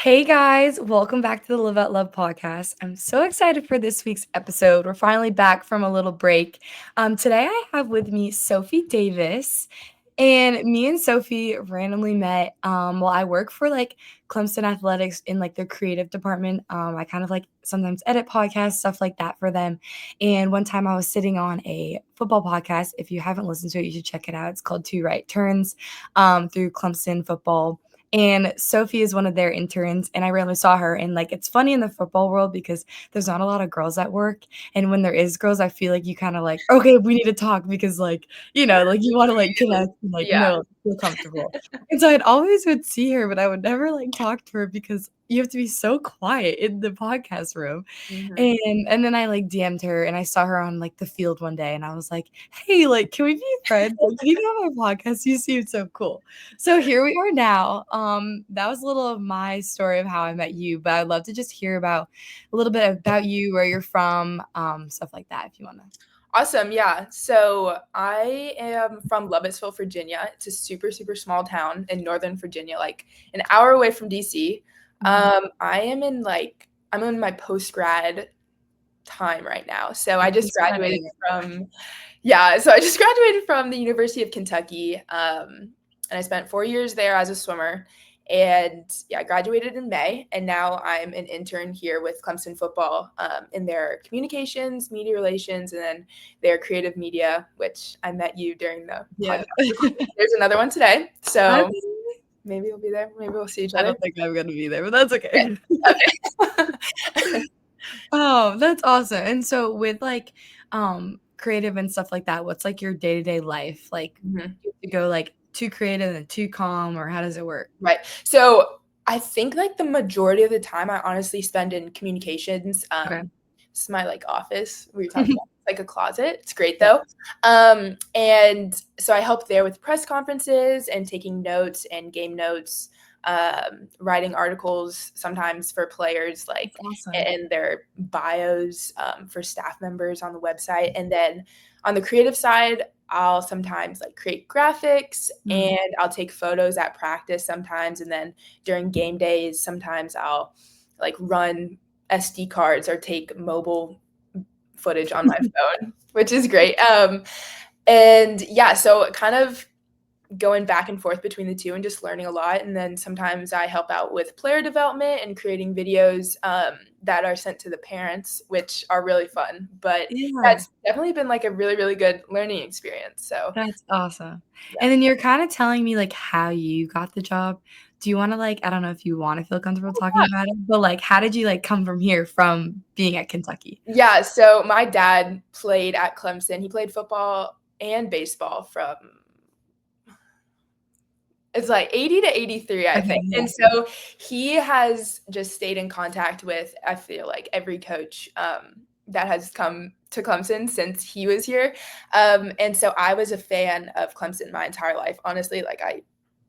Hey guys, welcome back to the Live Out Love podcast. I'm so excited for this week's episode. We're finally back from a little break. Today I have with me Sofie Davis, and me and Sophie randomly met. Well, I work for Clemson Athletics in their creative department. I kind of sometimes edit podcasts, stuff like that for them. And one time I was sitting on a football podcast. If you haven't listened to it, you should check it out. It's called Two Right Turns through Clemson Football. And Sophie is one of their interns, and I rarely saw her. And it's funny in the football world because there's not a lot of girls at work. And when there is girls, I feel like you kind of okay, we need to talk because you want to connect and Yeah. feel comfortable. And so I'd always would see her, but I would never talk to her because you have to be so quiet in the podcast room. Mhm. And then I DM'd her and I saw her on the field one day and I was like, "Hey, can we be friends? Can you come on my podcast? You seem so cool." So here we are now. That was a little of my story of how I met you, but I'd love to just hear about a little bit about you, where you're from, stuff like that if you wanna. Awesome. Yeah. So I am from Lovettsville, Virginia. It's a super, super small town in Northern Virginia, like an hour away from DC. I am I'm in my post grad time right now. So I just graduated from, yeah. So I just graduated from the University of Kentucky. And I spent 4 years there as a swimmer. And yeah, I graduated in May, and now I'm an intern here with Clemson Football in their communications, media relations, and then their creative media, which I met you during the Yeah. podcast. There's another one today, so Okay. maybe we'll be there. Maybe we'll see each I other. don't think I'm gonna be there, but that's Yeah. okay. Okay. Oh, that's awesome. And so with creative and stuff like that, what's your day-to-day life? Mhm. You have to go too creative and too calm, or how does it work? Right. So I think the majority of the time I honestly spend in communications. Okay. This is my office we were talking about. It's like a closet. It's great Yeah. though. And so I help there with press conferences and taking notes and game notes, writing articles sometimes for players That's awesome. in their bios for staff members on the website. And then on the creative side, I'll sometimes create graphics Mm. and I'll take photos at practice sometimes. And then during game days, sometimes I'll run SD cards or take mobile footage on my phone, which is great. And yeah, so kind of going back and forth between the two and just learning a lot. And then sometimes I help out with player development and creating videos that are sent to the parents, which are really fun. But Yeah, that's definitely been a really, really good learning experience. So that's awesome. yeah. And then you're kinda telling me, how you got the job. Do you wanna, I don't know if you wanna feel comfortable talking about it, but, how did you, come from here from being at Kentucky? Yeah, so my dad played at Clemson. He played football and baseball from it's 80 to 83, I Okay, think. yeah. And so he has just stayed in contact with, I feel every coach that has come to Clemson since he was here. And so I was a fan of Clemson my entire life. Honestly,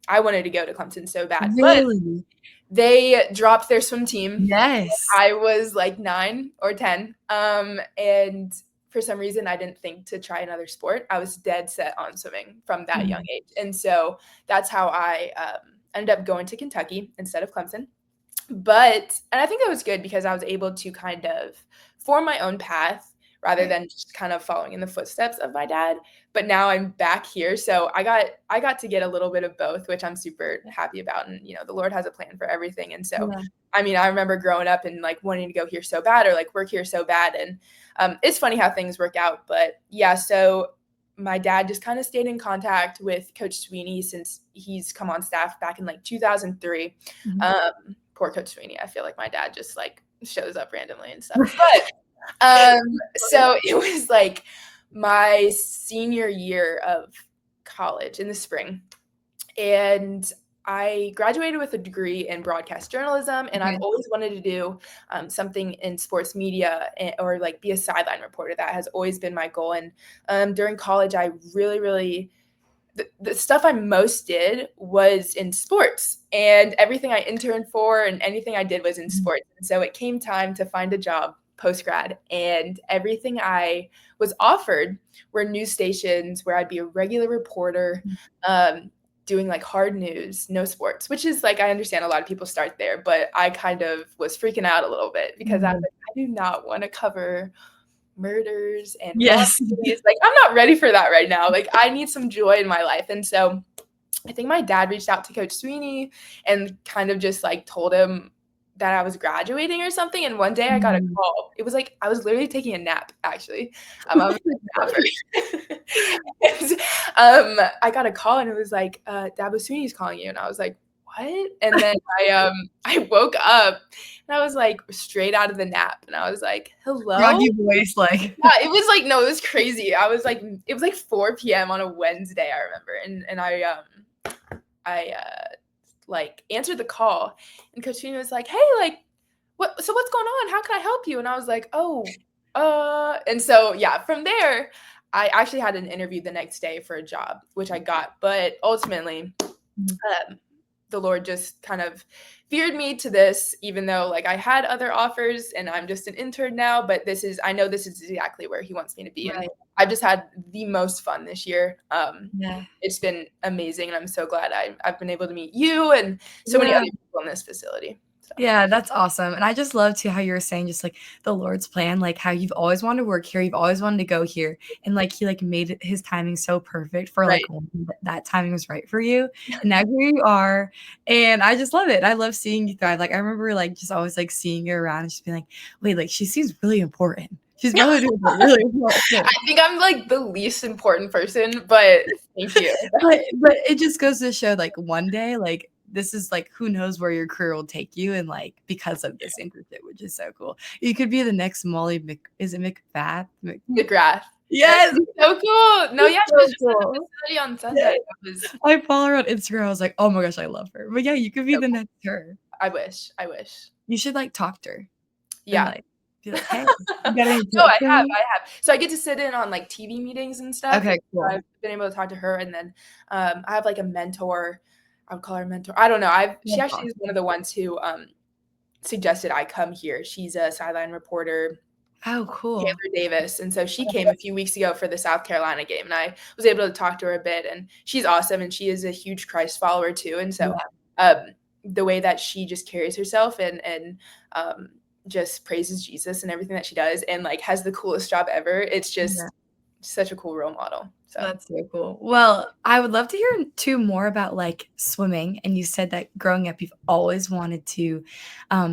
I wanted to go to Clemson so bad, but Really? they dropped their swim team. Yes. I was 9 or 10. And for some reason, I didn't think to try another sport. I was dead set on swimming from that young Mhm. age. And so that's how I ended up going to Kentucky instead of Clemson. And I think that was good because I was able to kind of form my own path rather than just kind of following in the footsteps of my dad. But now I'm back here, so I got to get a little bit of both, which I'm super happy about. And the Lord has a plan for everything. And so, Yeah. I mean, I remember growing up and wanting to go here so bad or work here so bad. And it's funny how things work out. But yeah, so my dad just kind of stayed in contact with Coach Sweeney since he's come on staff back in 2003. Mhm. Poor Coach Sweeney. I feel like my dad just shows up randomly and stuff. But um, so it was my senior year of college in the spring, and I graduated with a degree in broadcast journalism, and I've Okay. always wanted to do something in sports media or be a sideline reporter. That has always been my goal. And during college, I really, really the stuff I most did was in sports, and everything I interned for and anything I did was in Mhm. sports. And so it came time to find a job post grad, and everything I was offered were news stations where I'd be a regular reporter. Um, doing like hard news, no sports, which is like, I understand a lot of people start there, but I kind of was freaking out a little bit because I was like, I do not want to cover murders and Yes. robberies. Like, I'm not ready for that right now. Like, I need some joy in my life. And so I think my dad reached out to Coach Sweeney and kind of just like told him that I was graduating or something. And one day I got a call. It was like I was literally taking a nap, actually. I was a napper. And, I got a call and it was like, Dabo Sweeney's calling you. And I was like, what? And then I woke up and I was like straight out of the nap. And I was like, hello? Groggy voice, like. Yeah, it was like, no, it was crazy. I was like, it was like 4 p.m. on a Wednesday, I remember. And I like answered the call and Coach Sweeney was like, hey, like, what's going on? How can I help you? And I was like, and so, yeah, from there, I actually had an interview the next day for a job, which I got. But ultimately, the Lord just kind of veered me to this, even though like I had other offers and I'm just an intern now, but I know this is exactly where he wants me to be. Right. And I've just had the most fun this year. Yeah. It's been amazing. And I'm so glad I've been able to meet you and so many other people in this facility. So. Yeah, that's awesome. And I just love too how you were saying just like the Lord's plan, like how you've always wanted to work here, you've always wanted to go here, and like he like made his timing so perfect for like when that timing was right for you. And now here you are, and I just love it. I love seeing you thrive. Like I remember like just always like seeing you around and just being like, wait, like she seems really important. She's probably doing really important. I think I'm like the least important person, but thank you. but it just goes to show like one day like this is like who knows where your career will take you, and like because of this internship, which is so cool. You could be the next Molly is it McFath? McGrath. Yes, so cool. No, yeah, so she was just cool. at the facility on Sunday. I follow her on Instagram. I was like, oh my gosh, I love her. But yeah, you could be the next her. I wish. You should like talk to her. Yeah. And, like, be like, hey, no, I have. So I get to sit in on like TV meetings and stuff. Okay, cool. I've been able to talk to her, and then I have like a mentor. I would call her a mentor. I don't know. She actually is one of the ones who suggested I come here. She's a sideline reporter. Oh, cool. Sofie Davis. And so she came a few weeks ago for the South Carolina game, and I was able to talk to her a bit, and she's awesome, and she is a huge Christ follower too. And so the way that she just carries herself and just praises Jesus and everything that she does and like has the coolest job ever. It's just such a cool role model. So that's so cool. Well, I would love to hear too more about like swimming. And you said that growing up, you've always wanted to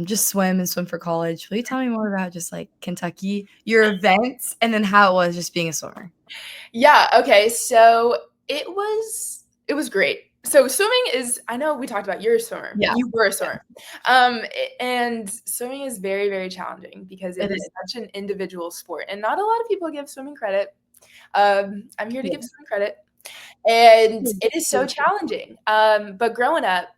just swim and swim for college. Will you tell me more about just like Kentucky, your events, and then how it was just being a swimmer? Yeah. Okay. So it was great. So swimming is, I know we talked about you're a swimmer. Yeah. You were a swimmer. And swimming is very, very challenging because it is such an individual sport. And not a lot of people give swimming credit. I'm here to give swimming credit. And it is so challenging. But growing up,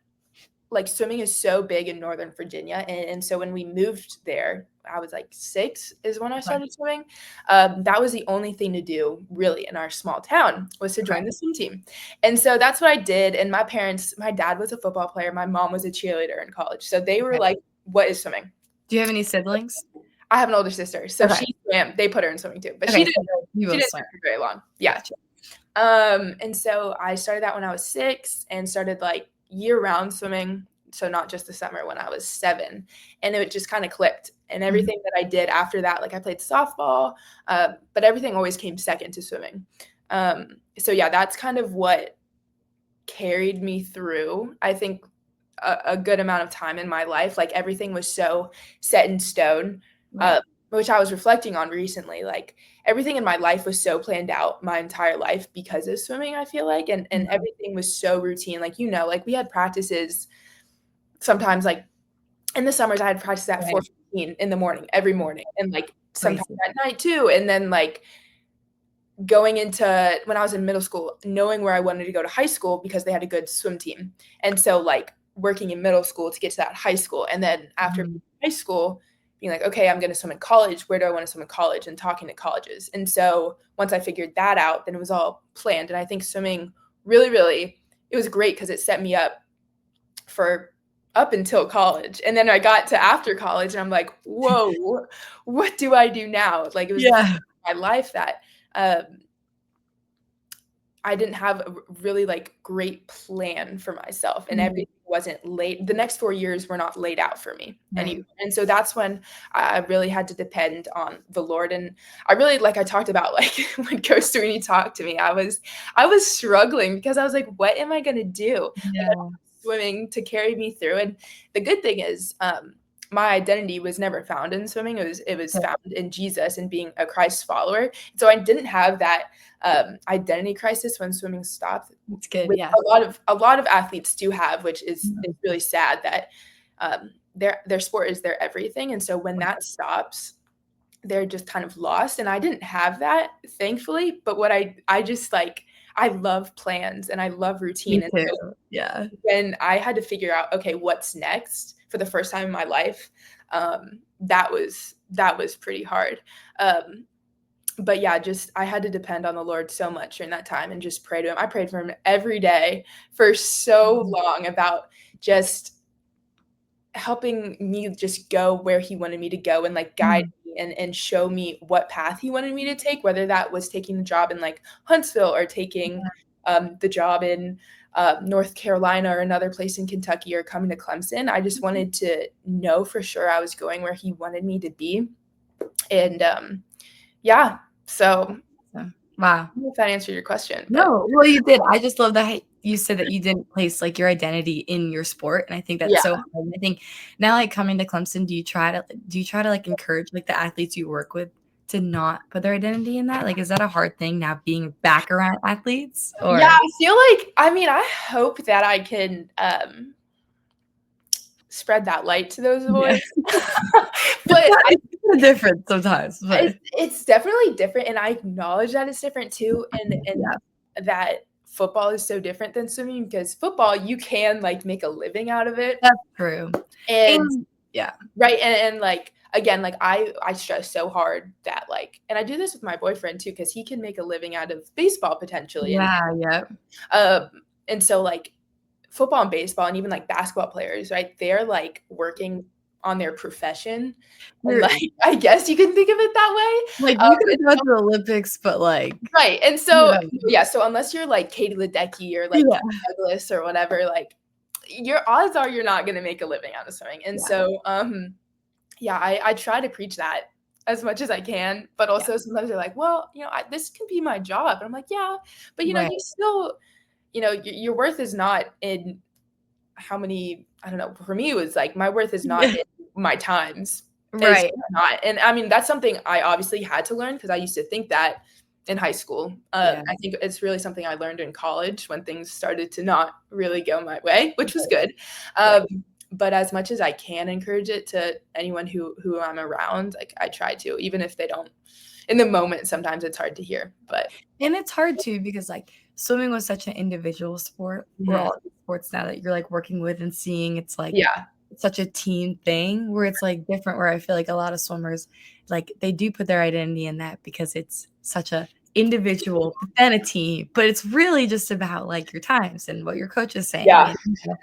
like swimming is so big in Northern Virginia. And so when we moved there, I was like 6 is when I started swimming. That was the only thing to do really in our small town was to join the swim team. And so that's what I did. And my dad was a football player. My mom was a cheerleader in college. So they were like, what is swimming? Do you have any siblings? I have an older sister. So she swam. They put her in swimming too. But she didn't swim for very long. Yeah. And so I started that when I was 6 and started like year-round swimming. So not just the summer when I was 7, and it just kind of clicked. And everything that I did after that, like I played softball, but everything always came second to swimming. So yeah, that's kind of what carried me through, I think, a good amount of time in my life. Like everything was so set in stone, which I was reflecting on recently. Like everything in my life was so planned out my entire life because of swimming, I feel like, and everything was so routine. Like, like we had practices sometimes like in the summers I had practice at 4:15 in the morning, every morning, and like sometimes at night too. And then like going into when I was in middle school, knowing where I wanted to go to high school because they had a good swim team. And so like working in middle school to get to that high school. And then after high school, being like, okay, I'm going to swim in college. Where do I want to swim in college? And talking to colleges. And so once I figured that out, then it was all planned. And I think swimming really, really, it was great because it set me up for up until college. And then I got to after college and I'm like, whoa, what do I do now? Like it was my life that I didn't have a really like great plan for myself, and everything wasn't laid. The next 4 years were not laid out for me Right. anymore. And so that's when I really had to depend on the Lord. And I really, like I talked about, like when Coach Sweeney talked to me, I was struggling because I was like, what am I gonna do? Like, I don't Yeah. have swimming to carry me through. And the good thing is, my identity was never found in swimming. It was Okay. found in Jesus and being a Christ follower. So I didn't have that identity crisis when swimming stopped, That's good, which yeah. a lot of athletes do have, which is really sad that their sport is their everything. And so when that stops, they're just kind of lost. And I didn't have that, thankfully. But what I just like, I love plans and I love Me routine. And too. so Yeah. when I had to figure out, okay, what's next for the first time in my life, that was pretty hard. But yeah, just I had to depend on the Lord so much during that time and just pray to him. I prayed for him every day for so long about just helping me just go where he wanted me to go and like guide Mhm. me and show me what path he wanted me to take, whether that was taking the job in like Huntsville or taking the job in North Carolina or another place in Kentucky or coming to Clemson. I just wanted to know for sure I was going where he wanted me to be. And yeah, so So wow. I don't know if that answered your question, but No, well, you did. I just love that you said that you didn't place, like, your identity in your sport, and I think that's yeah. so hard, and I think now, like, coming to Clemson, do you try to, like, encourage, like, the athletes you work with to not put their identity in that? Like, is that a hard thing now being back around athletes Yeah, or I feel like I mean, I hope that I can spread that light to those Yeah. boys. But It's kinda different sometimes, but it's definitely different, and I acknowledge that it's different too, and yeah, that football is so different than swimming because football, you can, like, make a living out of it, that's true. and And yeah. right, and, like, again, like, I stress so hard that, like and I do this with my boyfriend too because he can make a living out of baseball potentially, Yeah, yep. um, and so, like, football and baseball and even, like, basketball players, right, they're, like, working on their profession, and, You're like, I guess you can think of it that like, way, you could and have gone to the Olympics, but, like, right, and you so know yeah, so unless you're like Katie Ledecky or like yeah, Kim Douglas or whatever, like, your odds are you're not gonna make a living out of swimming, and yeah, so, yeah, I try to preach that as much as I can, but yeah, also sometimes they're like, "Well, this can be my job," and I'm like, "Yeah, but, right. you still your worth is not in how many." I don't know, for me, it was like, my worth is not Yeah, in my times. It's right. not, and I mean, that's something I obviously had to learn because I used to think that in high school. Yeah, I think it's really something I learned in college when things started to not really go my way, which was good. right. But as much as I can encourage it to anyone who I'm around, like, I try to, even if they don't in the moment, sometimes it's hard to hear, but And it's hard too because, like, swimming was such an individual sport where mhm. all the sports now that you're, like, working with and seeing, it's, like, Yeah. such a team thing where it's, like, different where I feel like a lot of swimmers, like, they do put their identity in that because it's such a individual, but then a team, but it's really just about, like, your times and what your coach is saying, Yeah. and so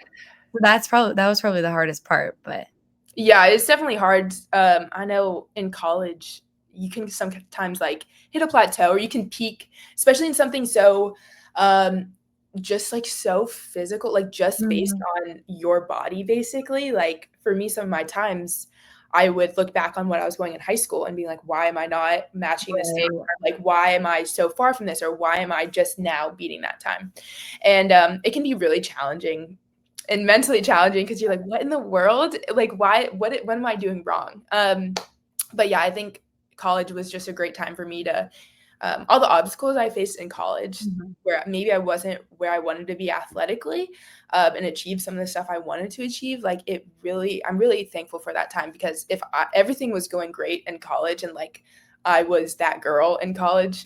that was probably the hardest part, but Yeah, it's definitely hard. I know in college, you can sometimes like hit a plateau or you can peak, especially in something so um, just like so physical, like just based Mhm. on your body, basically. Like for me, some of my times, I would look back on what I was going in high school and be like, why am I not matching this time? Right. Or like, why am I so far from this? Or why am I just now beating that time? And it can be really challenging and mentally challenging because you're like, what in the world? Like, why? What am I doing wrong? But yeah, I think college was just a great time for me to all the obstacles I faced in college, Mhm. where maybe I wasn't where I wanted to be athletically, and achieve some of the stuff I wanted to achieve. Like I'm really thankful for that time because if everything was going great in college and like I was that girl in college,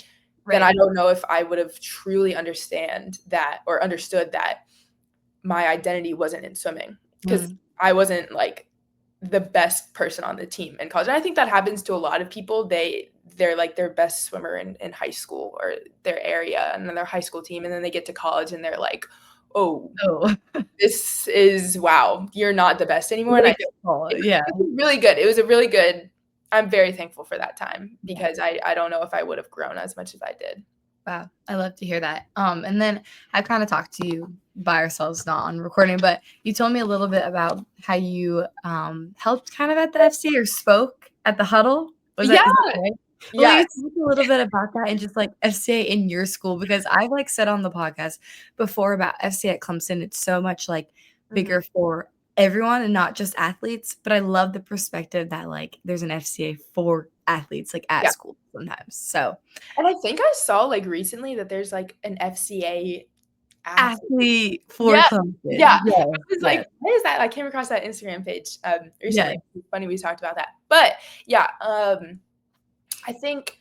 then I Right. don't know if I would have truly understand that or understood that my identity wasn't in swimming because Mm. I wasn't like the best person on the team in college. And I think that happens to a lot of people. They're like their best swimmer in high school or their area and then their high school team. And then they get to college and they're like, oh, Oh, this is wow, you're not the best anymore. And I wake think up call, it, yeah, it was really good. It was a really good, I'm very thankful for that time yeah. because I don't know if I would have grown as much as I did. Wow, I love to hear that. And then I kind of talked to you by ourselves, not on recording, but you told me a little bit about how you helped kind of at the FCA or spoke at the huddle. Yeah, Is that right? Will yeah. you talk a little bit about that and just like FCA in your school? Because I've like said on the podcast before about FCA at Clemson, it's so much like Mhm. bigger for everyone and not just athletes. But I love the perspective that like there's an FCA for athletes like at Yeah. school sometimes. So And I think I saw, like, recently that there's, like, an FCA athlete. athlete for Yeah, yeah. Clemson. I Yes, was yes, like, "What is that?" I came across that Instagram page, recently. yes. It's funny we talked about that. But, yeah, I think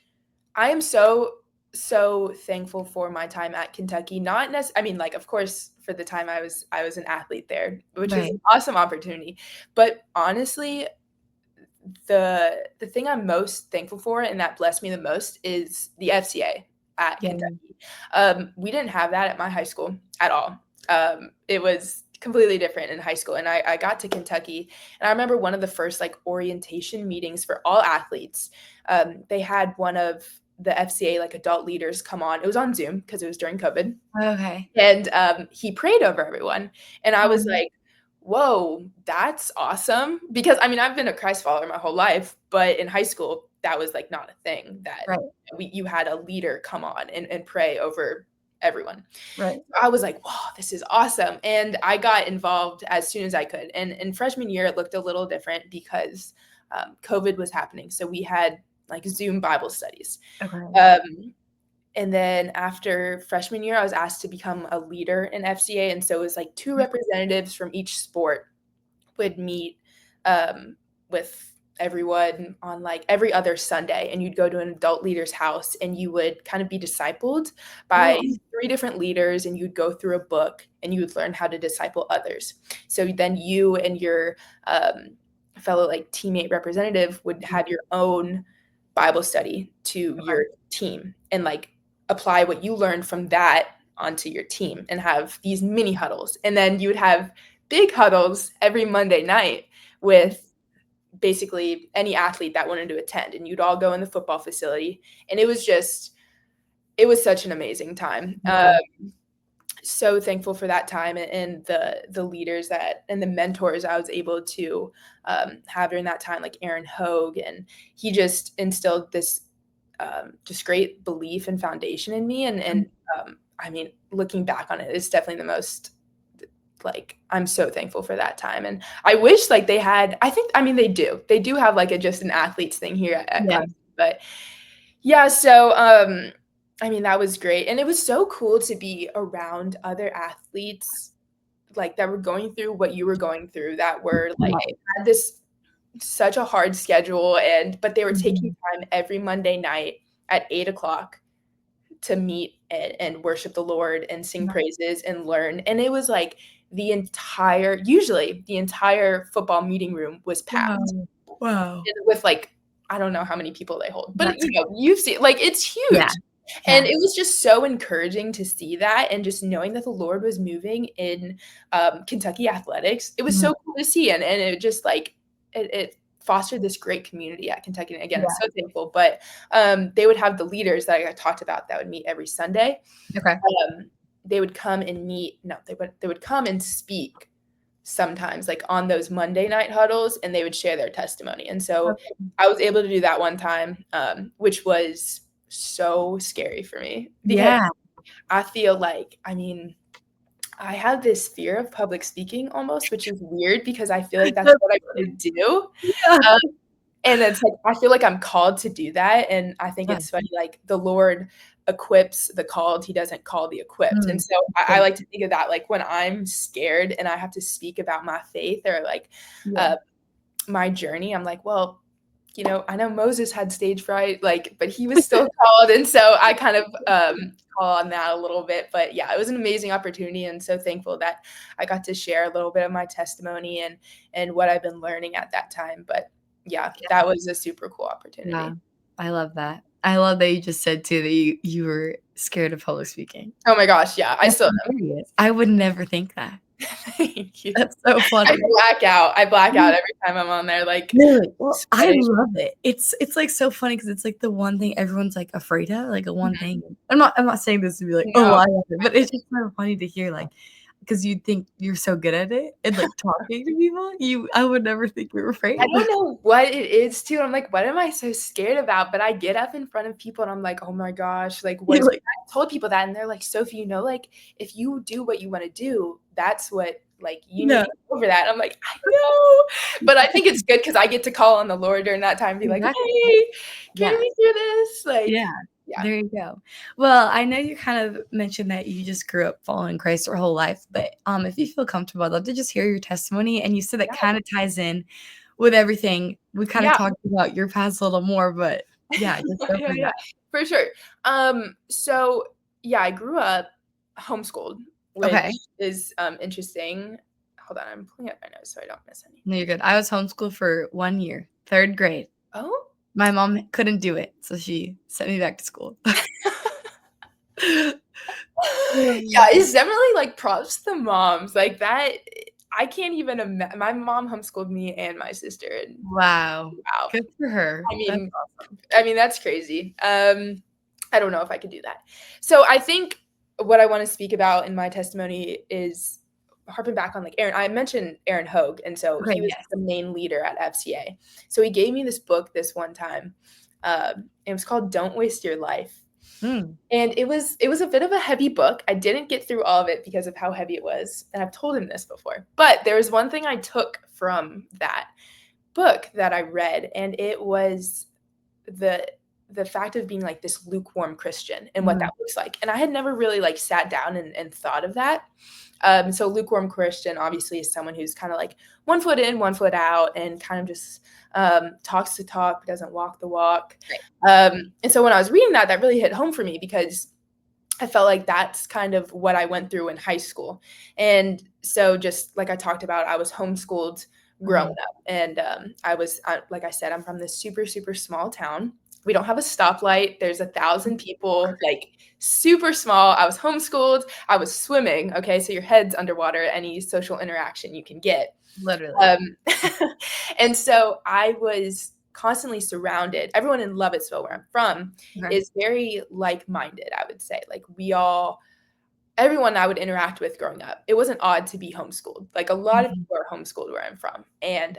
I am so, so thankful for my time at Kentucky. Not nec I mean, like, of course, for the time I was an athlete there, which was Right. an awesome opportunity. But honestly, the thing I'm most thankful for and that blessed me the most is the FCA at Yeah. Kentucky. We didn't have that at my high school at all. It was completely different in high school, and I got to Kentucky, and I remember one of the first like orientation meetings for all athletes. They had one of the FCA like adult leaders come on. It was on Zoom because it was during COVID, Okay. and he prayed over everyone, and I was Um, like, whoa, that's awesome. Because I mean, I've been a Christ follower my whole life, but in high school, that was like not a thing that right, you had a leader come on and pray over everyone. right. I was like, wow, this is awesome. And I got involved as soon as I could. And in freshman year, it looked a little different because COVID was happening. So we had like Zoom Bible studies. Okay. Um, and then after freshman year, I was asked to become a leader in FCA. And so it was like two representatives from each sport would meet with everyone on like every other Sunday. And you'd go to an adult leader's house and you would kind of be discipled by Oh, three different leaders. And you'd go through a book and you would learn how to disciple others. So then you and your fellow like teammate representative would have your own Bible study to okay. your team and like apply what you learned from that onto your team and have these mini huddles. And then you would have big huddles every Monday night with basically any athlete that wanted to attend. And you'd all go in the football facility. And it was such an amazing time. Yeah. So thankful for that time and the leaders that and the mentors I was able to have during that time, like Aaron Hogue, and he just instilled this just great belief and foundation in me. And I mean, looking back on it, it's definitely the most like I'm so thankful for that time. And I wish like they had. I think I mean they do have like a just an athletes thing here at Yeah. Clemson, but yeah, so, I mean, that was great, and it was so cool to be around other athletes, like, that were going through what you were going through, that were, like, Right. had this such a hard schedule, but they were taking Mhm. time every Monday night at 8 o'clock to meet and worship the Lord and sing Right. praises and learn, and it was, like, the entire football meeting room was packed Wow. Wow. with, like, I don't know how many people they hold, but, That's you've seen like, it's yeah. huge. And Yeah. it was just so encouraging to see that and just knowing that the Lord was moving in, Kentucky athletics. It was Mhm. so cool to see, and it just, like, it fostered this great community at Kentucky, and again, I'm Yeah. so thankful, but, they would have the leaders that I talked about that would meet every Sunday. Okay. They would come and meet no, they would come and speak sometimes, like, on those Monday night huddles, and they would share their testimony, and so Okay. I was able to do that one time, which was so scary for me because Yeah. I feel like I mean, I have this fear of public speaking almost, which is weird because I feel like that's That's what I funny. wanna do, Yeah. um, and it's like I feel like I'm called to do that, and I think Yeah. it's funny, like, the Lord equips the called, he doesn't call the equipped, and Mm. so I like to think of that, like, when I'm scared and I have to speak about my faith or, like, Yeah. uh, my journey, I'm like, "Well, I know Moses had stage fright, like, but he was still called," and so I kind of, call on that a little bit, but yeah, it was an amazing opportunity and so thankful that I got to share a little bit of my testimony and what I've been learning at that time, but yeah, that was a super cool Yeah. opportunity. I love that. I love that you just said too that you were scared of public speaking. Oh my gosh, yeah, I That's still am. hilarious. I would never think that. Thank you. That's so funny. I black out every time I'm on there, like, Really? Well, I sweating. love it. It's, like, so funny because it's, like, the one thing everyone's, like, afraid of, like, a one Mhm. thing. I'm not saying this to be like, "Oh, No. I love it," but it's just so funny to hear, like, because you think you're so good at it and, like, talking to people, I would never think you were I afraid. don't know what it is too. I'm like, "What am I so scared about?" But I get up in front of people and I'm like, "Oh my gosh, like, what You're is" like I told people that and they're like, "Sophie, you know, like, if you do what you wanna do, that's what like, you need yeah, to get over that." I'm like, "I know." But I think it's good because I get to call on the Lord during that time and be like, exactly. "Hey, Yeah. get me through this." Like, Yeah, yeah. there you go. Well, I know you kind of mentioned that you just grew up following Christ your whole life, but, if you feel comfortable, I'd love to just hear your testimony, and you said that Yeah. kinda ties in with everything. We kinda Yeah. talked about your past a little more, but yeah, just go Yeah, for yeah, that. for sure. So, yeah, I grew up homeschooled, which Okay. is, interesting. Hold on, I'm pulling up my notes so I don't miss No, anything. you're good. I was homeschooled for 1 year, 3rd grade. Oh? My mom couldn't do it, so she sent me back to school. Yeah, Mm. it's definitely, like, props to moms, like, that I can't even my mom homeschooled me and my sister, and Wow. wow. Good for her. I That's mean awesome. that's crazy. I don't know if I could do that. So I think what I wanna speak about in my testimony is harping back on, like, Aaron I mentioned Aaron Hogue, and so Okay, he was yes. the main leader at FCA. So he gave me this book this one time, it was called Don't Waste Your Life, Mm. and it was a bit of a heavy book. I didn't get through all of it because of how heavy it was, and I've told him this before. But there was one thing I took from that book that I read, and it was the the fact of being like this lukewarm Christian and what Mhm. that looks like. And I had never really like sat down and thought of that. So lukewarm Christian obviously is someone who's kind of like one foot in, one foot out, and kind of just talks the talk, but doesn't walk the walk. Right. And so when I was reading that, that really hit home for me because I felt like that's kind of what I went through in high school. And so just like I talked about, I was homeschooled growing Mhm. up. And like I said, I'm from this super, super small town. We don't have a stoplight. There's 1,000 people, like super small. I was homeschooled. I was swimming. Okay. So your head's underwater, any social interaction you can get. Literally. Um, and so I was constantly surrounded. Everyone in Lovettsville, where I'm from, Okay. is very like-minded, I would say. Like we all everyone I would interact with growing up, it wasn't odd to be homeschooled. Like a lot of Mhm. people are homeschooled where I'm from, and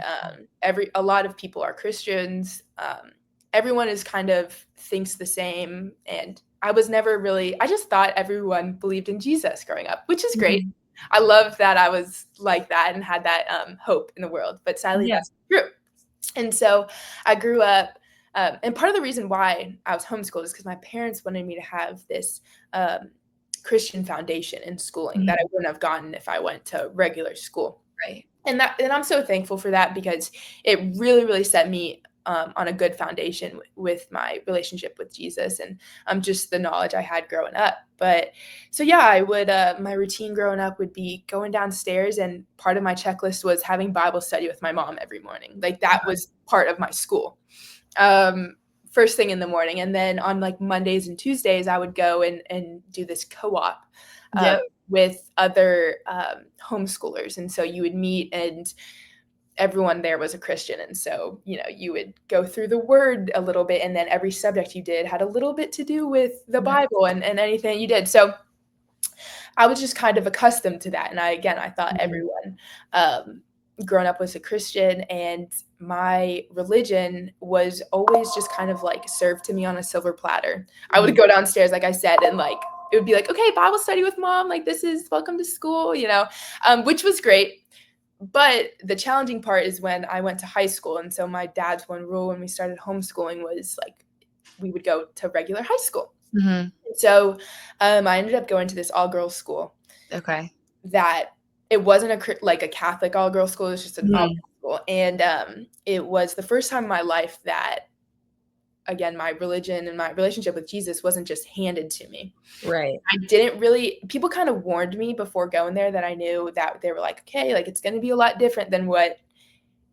a lot of people are Christians. Everyone is kind of thinks the same, and I was never really. I just thought everyone believed in Jesus growing up, which is great. Mhm. I love that I was like that and had that hope in the world, but sadly Yeah. that's not true. And so I grew up, and part of the reason why I was homeschooled is because my parents wanted me to have this um, Christian foundation in schooling that I Mhm. wouldn't have gotten if I went to regular school. Right. And I'm so thankful for that because it really, really set me on a good foundation with my relationship with Jesus and just the knowledge I had growing up. But so yeah, I would my routine growing up would be going downstairs, and part of my checklist was having Bible study with my mom every morning. Like that Uh-huh. was part of my school. Um, first thing in the morning, and then on like Mondays and Tuesdays, I would go and do this co-op uh, Yep. with other homeschoolers, and so you would meet and everyone there was a Christian. And so, you would go through the word a little bit, and then every subject you did had a little bit to do with the Nice. Bible and anything you did. So I was just kind of accustomed to that. And I thought Mhm. everyone growing up was a Christian, and my religion was always just kind of like served to me on a silver platter. I would Mhm. go downstairs, like I said, and like it would be like, okay, Bible study with mom, like this is welcome to school, which was great. But the challenging part is when I went to high school. And so my dad's one rule when we started homeschooling was like we would go to regular high school. Mhm. And so I ended up going to this all girls school Okay. that it wasn't like a Catholic all girls school, it was just an all Mhm. girls school. And it was the first time in my life that, again, my religion and my relationship with Jesus wasn't just handed to me. Right. I didn't really people kind of warned me before going there that I knew that they were like, "Okay, like, it's gonna be a lot different than what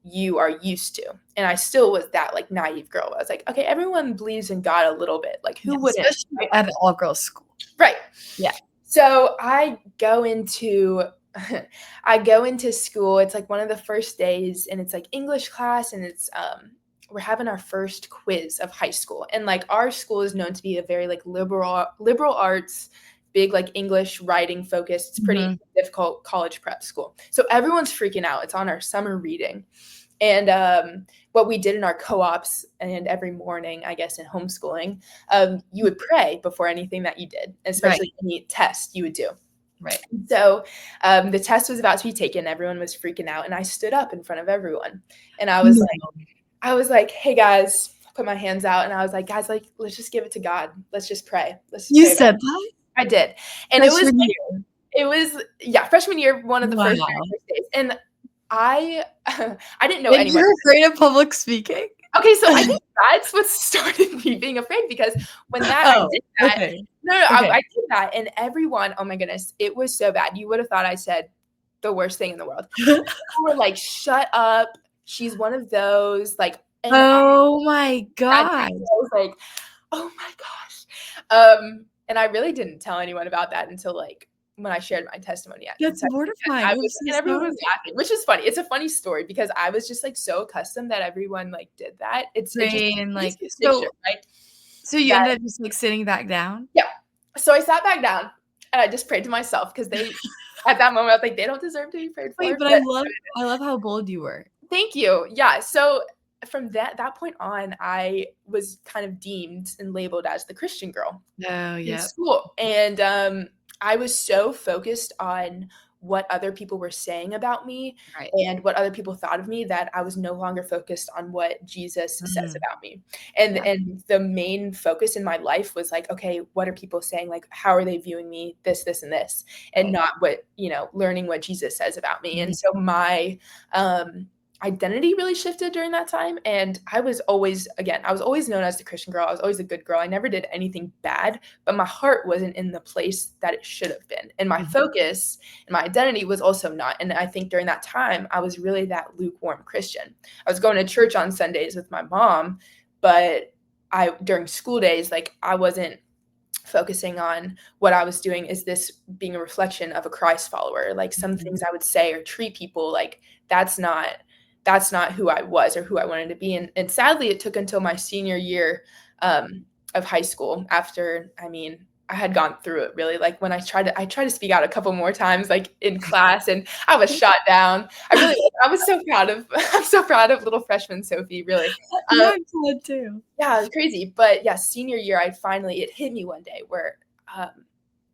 you are used to." And I still was that, like, naive girl. I was like, "Okay, everyone believes in God a little bit, like, Yeah, who wouldn't?" especially at an all-girls school. Right. Yeah. So, I go into I go into school. It's like one of the first days, and it's like English class, and it's we're having our first quiz of high school. And like our school is known to be a very like liberal arts, big like English writing focused. It's pretty Mhm. difficult college prep school. So everyone's freaking out. It's on our summer reading. And what we did in our co-ops and every morning, I guess, in homeschooling, you would pray before anything that you did, Right, especially any test you would do. right. So the test was about to be taken. Everyone was freaking out, and I stood up in front of everyone, and No. I was like, "Hey guys," put my hands out, and I was like, "Guys, like, let's just give it to God. Let's just pray. Let's just You pray about said it." that? I did, and Freshman year? it was yeah, freshman year, one of the first very Wow. first days, and I I didn't know And anyone. you're afraid of public speaking? Okay, so I think that's what started me being afraid because when that I Oh, did that okay. no, Okay. I did that and everyone, oh my goodness, it was so bad. You would have thought I said the worst thing in the world. People were like, "Shut up. She's one of those." Like, and Oh my I god. was like, "Oh my gosh." And I really didn't tell anyone about that until like when I shared my testimony at That's Kentucky. mortifying. I I'm was so and everyone was sorry. laughing, which is funny. It's a funny story because I was just like so accustomed that everyone like did that. It just Right, and, like, superstition, right? so you That ended up just, like, sitting back down? yeah. So I sat back down and I just prayed to myself because they at that moment I was like, they don't deserve to be prayed Wait, for. but I love how bold you were. Thank you. Yeah. So from that point on, I was kind of deemed and labeled as the Christian girl Oh, in yep. school. And I was so focused on what other people were saying about me Right. and what other people thought of me that I was no longer focused on what Jesus says Mhm. about me. And Yeah. the main focus in my life was like, okay, what are people saying? Like, how are they viewing me? This, and this, and Right. not what, learning what Jesus says about me. Mhm. And so my identity really shifted during that time. And I was always, again, I was always known as the Christian girl. I was always a good girl. I never did anything bad, but my heart wasn't in the place that it should have been. And my Mhm. focus and my identity was also not. And I think during that time, I was really that lukewarm Christian. I was going to church on Sundays with my mom, but during school days, like I wasn't focusing on what I was doing. Is this being a reflection of a Christ follower? Like some Mhm. things I would say or treat people like that's not that's not who I was or who I wanted to be. And sadly, it took until my senior year of high school after, I mean, I had gone through it really. Like when I tried to speak out a couple more times, like in class, and I was shot down. I was so proud of, I'm so proud of little freshman Sophie, really. Yeah, Um, I'm glad too. yeah, it's crazy. But yeah, senior year, it hit me one day where, um,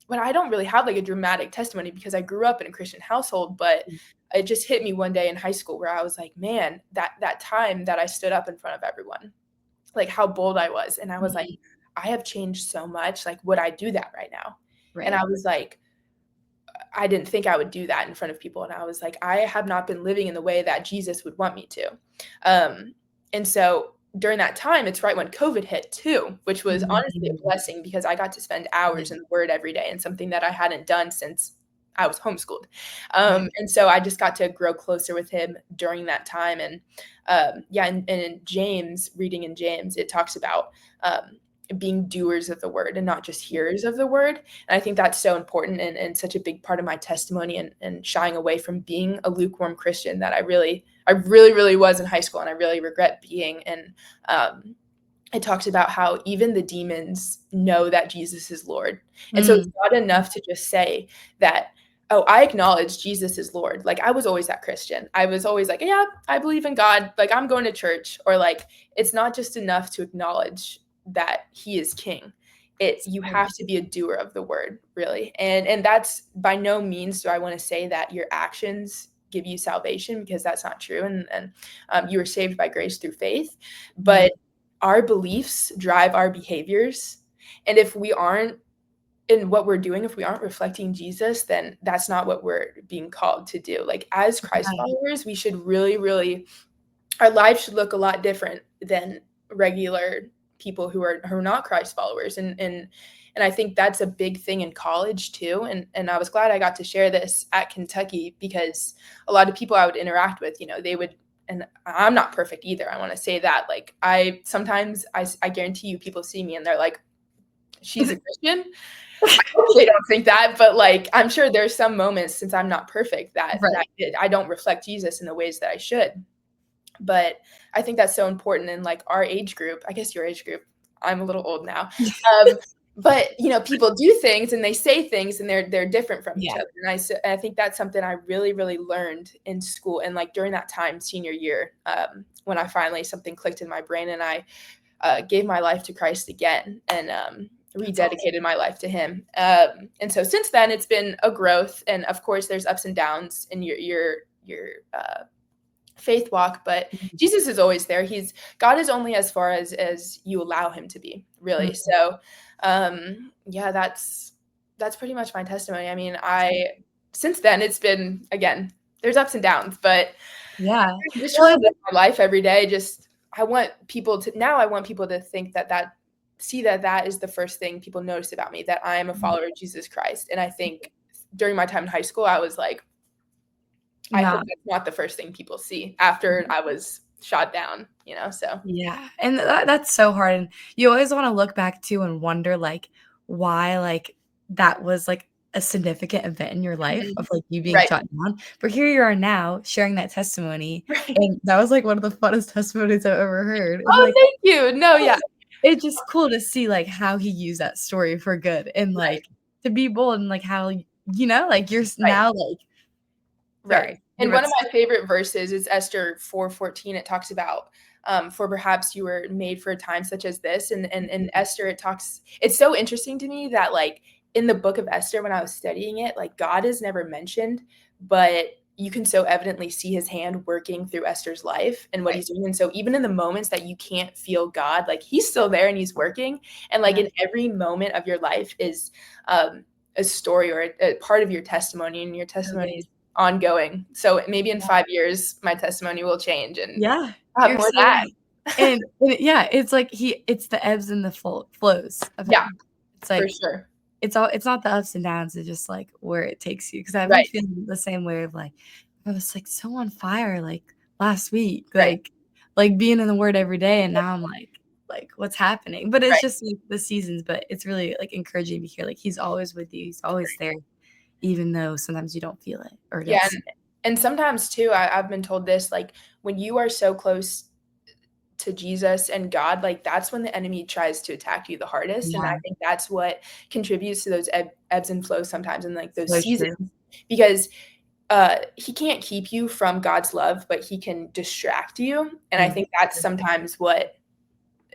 when I don't really have like a dramatic testimony because I grew up in a Christian household, but it just hit me one day in high school where I was like, man, that time that I stood up in front of everyone, like how bold I was. And I was like, Mhm. I have changed so much. Like, would I do that right now? And Right. I was like, I didn't think I would do that in front of people. And I was like, I have not been living in the way that Jesus would want me to. And so during that time, it's right when COVID hit too, which was honestly a Mhm. blessing because I got to spend Yeah. hours in the Word every day and something that I hadn't done since I was homeschooled. Right. And so I just got to grow closer with him during that time. And yeah, and in James, reading in James, it talks about being doers of the word and not just hearers of the word. And I think that's so important and such a big part of my testimony and shying away from being a lukewarm Christian that I really was in high school and I really regret being. And it talks about how even the demons know that Jesus is Lord. And so it's Mm. not enough to just say that, oh, I acknowledge Jesus is Lord. Like I was always that Christian. I was always like, yeah, I believe in God. Like I'm going to church. Or like it's not just enough to acknowledge that he is king. It's you Right. have to be a doer of the word, really. And that's by no means do I want to say that your actions give you salvation because that's not true. And you were saved by grace through faith. Mhm. But our beliefs drive our behaviors. And if we aren't in what we're doing, if we aren't reflecting Jesus, then that's not what we're being called to do. Like as Christ Right. followers, we should really, really, our lives should look a lot different than regular people who are not Christ followers. And I think that's a big thing in college too. And I was glad I got to share this at Kentucky because a lot of people I would interact with, they would, and I'm not perfect either. I want to say that. Like I sometimes I guarantee you people see me and they're like, she's a Christian. I hope they don't think that, but like I'm sure there's some moments, since I'm not perfect, that Right. I don't reflect Jesus in the ways that I should. But I think that's so important in like our age group. I guess your age group. I'm a little old now. Um, but people do things and they say things and they're different from each Yeah. other. And I think that's something I really really learned in school, and like during that time, senior year, when I finally something clicked in my brain and I gave my life to Christ again, and That's awesome. rededicated my life to Him. And so since then, it's been a growth, and of course, there's ups and downs in your faith walk, but Mhm. Jesus is always there. God is only as far as you allow Him to be, really. Mhm. So, yeah, that's pretty much my testimony. I mean, I since then it's been, again, there's ups and downs, but Yeah. I'm just trying Well, to live my life every day. Just I want people to think that see that is the first thing people notice about me, that I am a follower of Jesus Christ. And I think during my time in high school, I was like, I hope not that's not the first thing people see after I was shot down, so. yeah, and that's so hard, and you always wanna look back too and wonder, like, why, like, that was, like, a significant event in your life Mhm. of, like, you being Right. shot down, but here you are now sharing that testimony, Right. and that was, like, one of the funnest testimonies I've ever heard, and, Oh, like, thank you. No, yeah. it's just cool to see, like, how he used that story for good and, Right, like, to be bold and, like, how, like, you're right. now, like Right. sorry, And you're about one to of my favorite verses is Esther 4:14. It talks about, for perhaps you were made for a time such as this. And Esther, it's so interesting to me that like in the book of Esther, when I was studying it, like God is never mentioned, but you can so evidently see his hand working through Esther's life and what right, he's doing. And so even in the moments that you can't feel God, like he's still there and he's working. And like yeah, in every moment of your life is a story or a part of your testimony, and your testimony totally. is ongoing. So maybe in 5 years, my testimony will change and Yeah, I'll have you're more of so that. right. And yeah, it's like it's the ebbs and the flows of Yeah, him. It's for like sure. it's not the ups and downs, it's just, like, where it takes you. Because 'cause I've been Right, feeling the same way of, like, I was, like, so on fire, like, last week, right, like, being in the Word every day, and now I'm like, "What's happening?" But it's right. just, like, the seasons, but it's really, like, encouraging to hear, like, he's always with you, he's always there, even though sometimes you don't feel it or don't Yeah, see it. and sometimes too, I've been told this, like, when you are so close to Jesus and God, like, that's when the enemy tries to attack you the hardest, and I Yeah, think that's what contributes to those ebbs and flows sometimes in, like, those so seasons, true. because, he can't keep you from God's love, but he can distract you, and I Mm. think that's sometimes what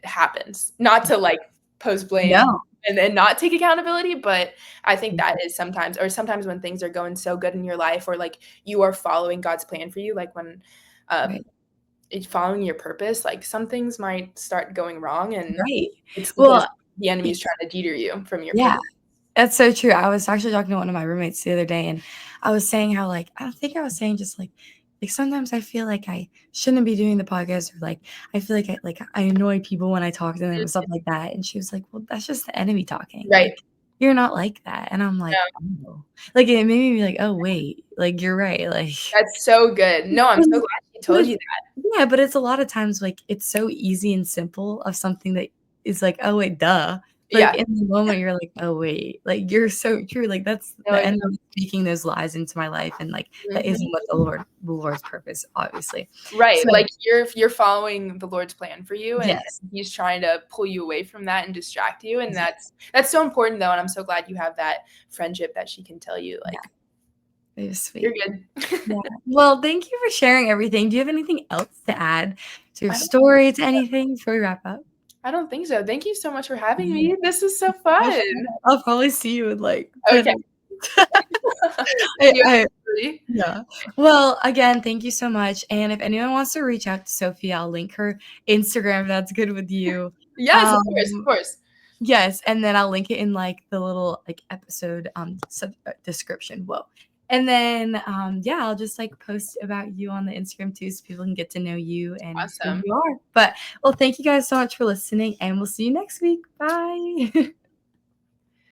happens. Not to like post blame No. and not take accountability, but I think that is sometimes when things are going so good in your life, or like you are following God's plan for you, like when um Right, it's following your purpose, like some things might start going wrong, and right. it's because Well, the enemy y is trying to deter you from your yeah, purpose. that's so true. I was actually talking to one of my roommates the other day, and I was saying how, like I don't think I was saying just, like, sometimes I feel like I shouldn't be doing the podcast or, like, I feel like I annoy people when I talk to them and stuff like that, and she was like, "Well, that's just the enemy talking, Right. like, you're not like that," and I'm like, No, "Oh." Like, it made me be like, "Oh, wait, like, you're right," like that's so good. No, I'm so and glad she but told it's you that. yeah, but it's a lot of times, like, it's so easy and simple of something that is like, "Oh, wait, duh." Like, Yeah. in the moment, you're like, "Oh, wait." Like, you're so true, like, that's No, the I know. enemy speaking those lies into my life, and, like, that Mhm. isn't what the Lord's purpose, obviously. Right, So like, you're following the Lord's plan for you, and yes, he's trying to pull you away from that and distract you, and exactly, that's so important, though, and I'm so glad you have that friendship that she can tell you, yeah, like, it was "You're sweet. good." Yeah. Well, thank you for sharing everything. Do you have anything else to add to your I don't story, to anything before we wrap up? I don't think so. Thank you so much for having Yeah. me. This is so No fun. problem. I'll probably see you in, like, Okay. 10 I You I absolutely. yeah. Well, again, thank you so much, and if anyone wants to reach out to Sophie, I'll link her Instagram if that's good with you. Yes, of course, of Um, course. yes, and then I'll link it in, like, the little, like, episode, description, whoa. And then, yeah, I'll just, like, post about you on the Instagram too so people can get to know you and who Awesome. you are. But, well, thank you guys so much for listening, and we'll see you next week. Bye.